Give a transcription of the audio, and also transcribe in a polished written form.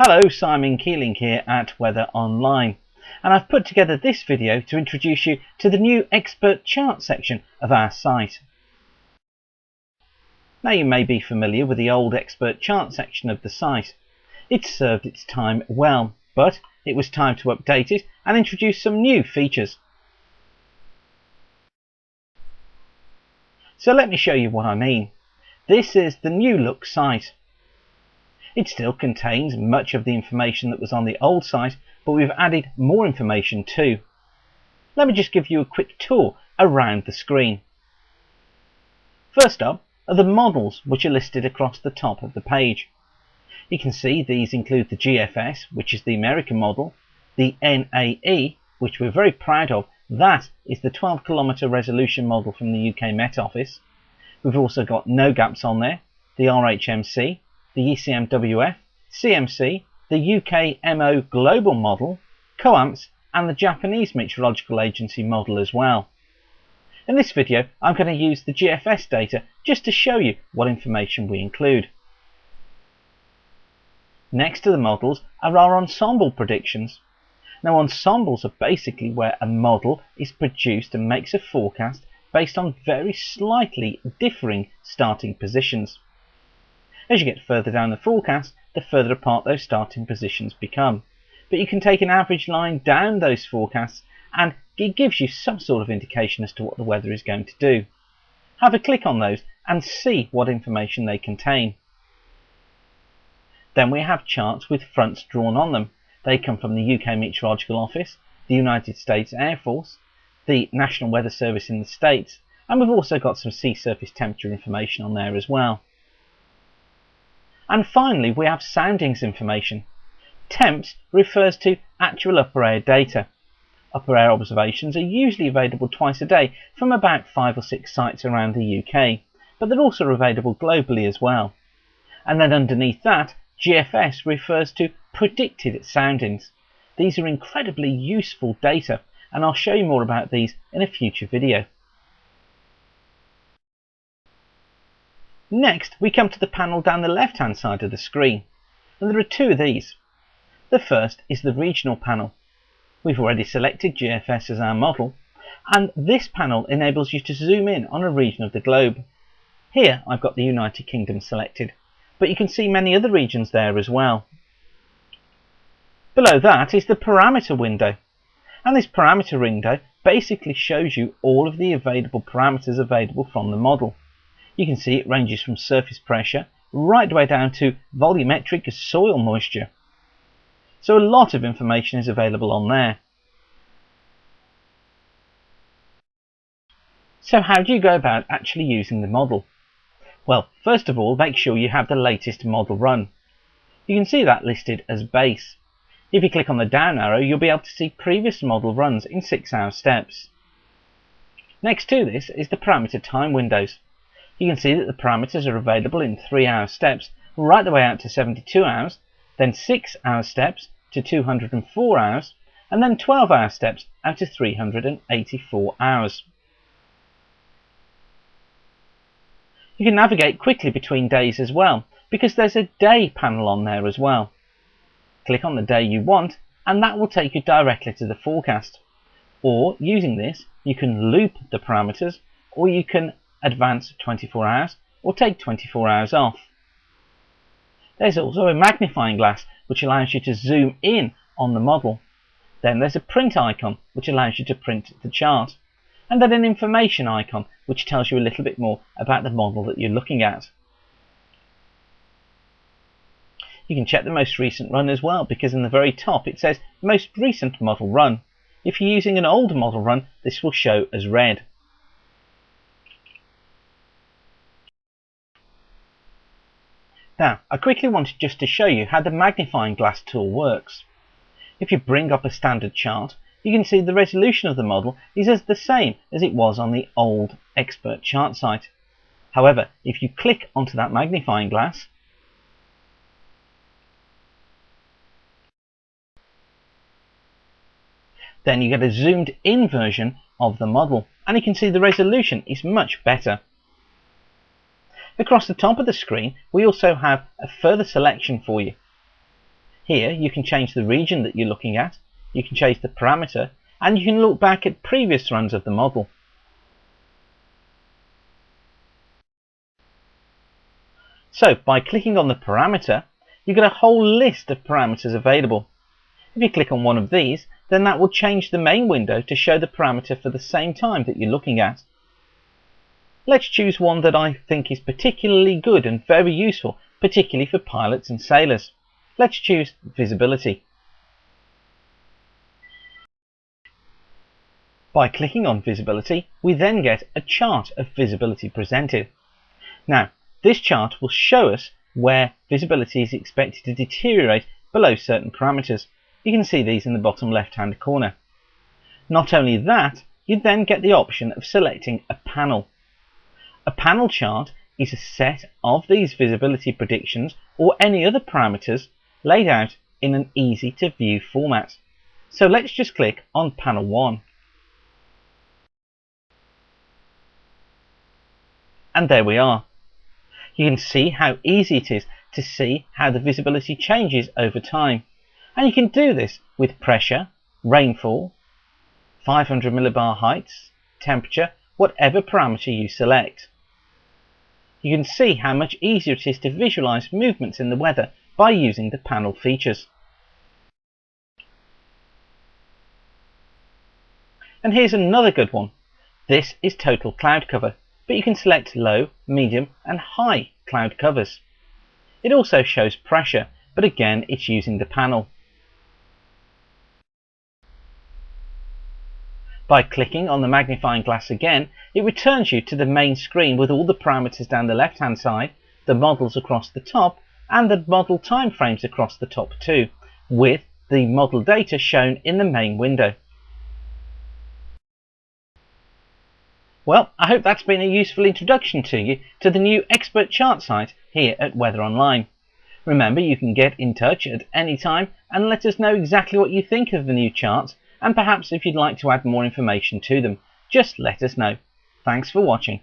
Hello, Simon Keeling here at Weather Online, and I've put together this video to introduce you to the new expert chart section of our site. Now, you may be familiar with the old expert chart section of the site. It's served its time well, but it was time to update it and introduce some new features. So let me show you what I mean. This is the new look site. It still contains much of the information that was on the old site, but we've added more information too. Let me just give you a quick tour around the screen. First up are the models which are listed across the top of the page. You can see these include the GFS, which is the American model, the NAE, which we're very proud of. That is the 12-kilometre resolution model from the UK Met Office. We've also got no gaps on there, the RHMC, the ECMWF, CMC, the UK MO Global Model, COAMPS, and the Japanese Meteorological Agency model as well. In this video, I'm going to use the GFS data just to show you what information we include. Next to the models are our ensemble predictions. Now, ensembles are basically where a model is produced and makes a forecast based on very slightly differing starting positions. As you get further down the forecast, the further apart those starting positions become. But you can take an average line down those forecasts and it gives you some sort of indication as to what the weather is going to do. Have a click on those and see what information they contain. Then we have charts with fronts drawn on them. They come from the UK Meteorological Office, the United States Air Force, the National Weather Service in the States, and we've also got some sea surface temperature information on there as well. And finally, we have soundings information. Temps refers to actual upper air data. Upper air observations are usually available twice a day from about 5 or 6 sites around the UK, but they're also available globally as well. And then underneath that, GFS refers to predicted soundings. These are incredibly useful data, and I'll show you more about these in a future video. Next, we come to the panel down the left-hand side of the screen, and there are two of these. The first is the regional panel. We've already selected GFS as our model, and this panel enables you to zoom in on a region of the globe. Here I've got the United Kingdom selected, but you can see many other regions there as well. Below that is the parameter window, and this parameter window basically shows you all of the available parameters available from the model. You can see it ranges from surface pressure right the way down to volumetric soil moisture. So a lot of information is available on there. So how do you go about actually using the model? Well, first of all, make sure you have the latest model run. You can see that listed as base. If you click on the down arrow, you'll be able to see previous model runs in 6-hour steps. Next to this is the parameter time windows. You can see that the parameters are available in 3-hour steps right the way out to 72 hours, then 6-hour steps to 204 hours, and then 12-hour steps out to 384 hours. You can navigate quickly between days as well, because there's a day panel on there as well. Click on the day you want, and that will take you directly to the forecast. Or, using this, you can loop the parameters, or you can advance 24 hours or take 24 hours off. There's also a magnifying glass which allows you to zoom in on the model. Then there's a print icon which allows you to print the chart, and then an information icon which tells you a little bit more about the model that you're looking at. You can check the most recent run as well, because in the very top it says most recent model run. If you're using an old model run, this will show as red. Now, I quickly wanted just to show you how the magnifying glass tool works. If you bring up a standard chart, you can see the resolution of the model is the same as it was on the old expert chart site. However, if you click onto that magnifying glass, then you get a zoomed in version of the model, and you can see the resolution is much better. Across the top of the screen, we also have a further selection for you. Here you can change the region that you're looking at, you can change the parameter, and you can look back at previous runs of the model. So by clicking on the parameter, you get a whole list of parameters available. If you click on one of these, then that will change the main window to show the parameter for the same time that you're looking at. Let's choose one that I think is particularly good and very useful, particularly for pilots and sailors. Let's choose visibility. By clicking on visibility, we then get a chart of visibility presented. Now, this chart will show us where visibility is expected to deteriorate below certain parameters. You can see these in the bottom left-hand corner. Not only that, you then get the option of selecting a panel. A panel chart is a set of these visibility predictions or any other parameters laid out in an easy-to-view format. So let's just click on panel 1. And there we are. You can see how easy it is to see how the visibility changes over time. And you can do this with pressure, rainfall, 500 millibar heights, temperature, whatever parameter you select. You can see how much easier it is to visualize movements in the weather by using the panel features. And here's another good one. This is total cloud cover, but you can select low, medium and high cloud covers. It also shows pressure, but again it's using the panel. By clicking on the magnifying glass again, it returns you to the main screen with all the parameters down the left hand side, the models across the top and the model timeframes across the top too, with the model data shown in the main window. Well, I hope that's been a useful introduction to you to the new expert chart site here at Weather Online. Remember, you can get in touch at any time and let us know exactly what you think of the new charts, and perhaps if you'd like to add more information to them, just let us know. Thanks for watching.